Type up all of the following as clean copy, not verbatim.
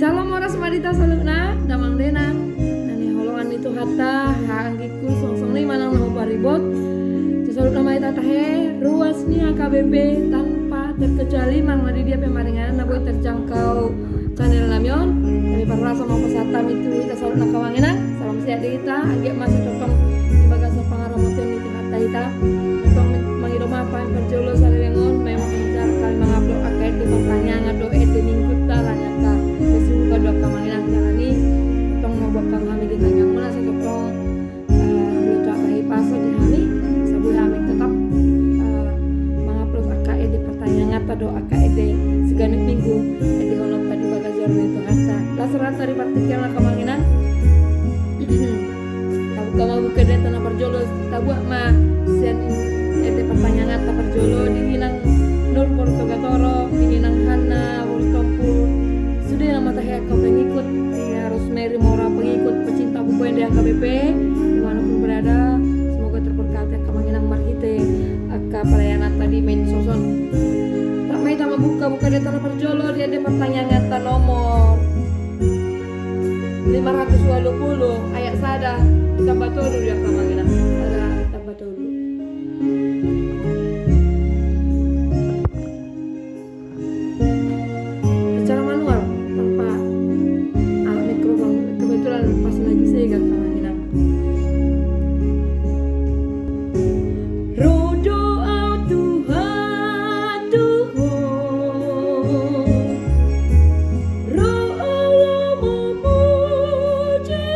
Salam oras madita saluna damang denang nani holongan itu hatta hanggiku songsong ni manang nahu paribot sesalut nama ita tahe ruasnya KBP tanpa terkecuali mang madi dia pemaringan naboy terjangkau channel namyon kami parrasa mau pesatam itu ita salut nakawanginan salam siat ita agak masih topang sebagai sepangaromotion itu hatta ita topang mangiroma apa yang perjolo salewengon memang mencar kali mengupload akait di pertanyaan ngado ede minggu talanya ka sesuka doa kamanginan jalani topang mau bakal kami ditanya mula setopang luta kahi paso di kami sabu kami tetap mengupload akait di pertanyaan apa doa akait di seganit minggu di holop tadi bagazor itu hatta lasaran dari partikel kamanginan tabu buka data na perjolo tabu ma sen ede pertanyaan ta perjolo dinginang Nur Portogatoro dinginang Hanna Wurstompul sudah nama teh kau pengikut ya Rosemary Mora pengikut pecinta buku yang di AKBP dimanapun berada semoga terberkati kamanginang marhite aka pelayanan tadi main soson tak mai tama buka data na perjolo dia ada pertanyaan ta nomor 520 ayat sada kita baca dulu ya kamanginang ada kita baca dulu secara manual tanpa alat mikrofon kebetulan pas lagi saya kamanginang roh doa Tuhan roh Allah memuji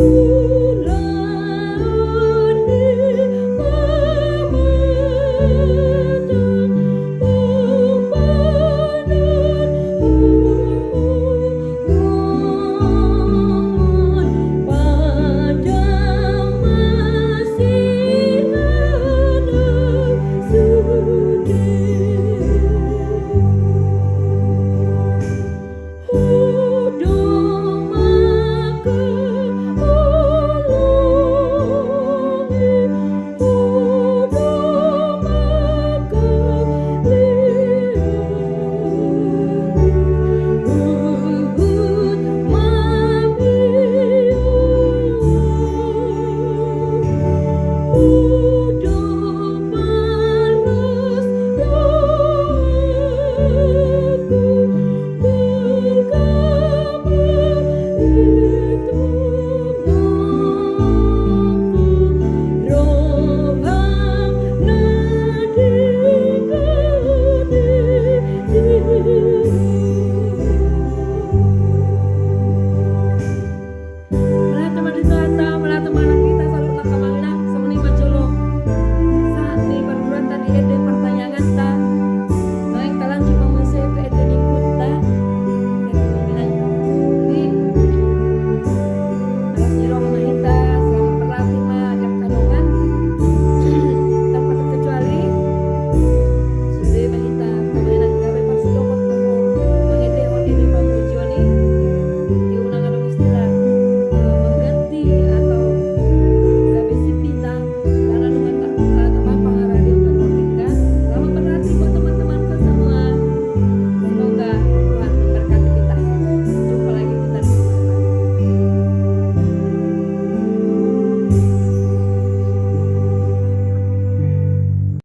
Yesus.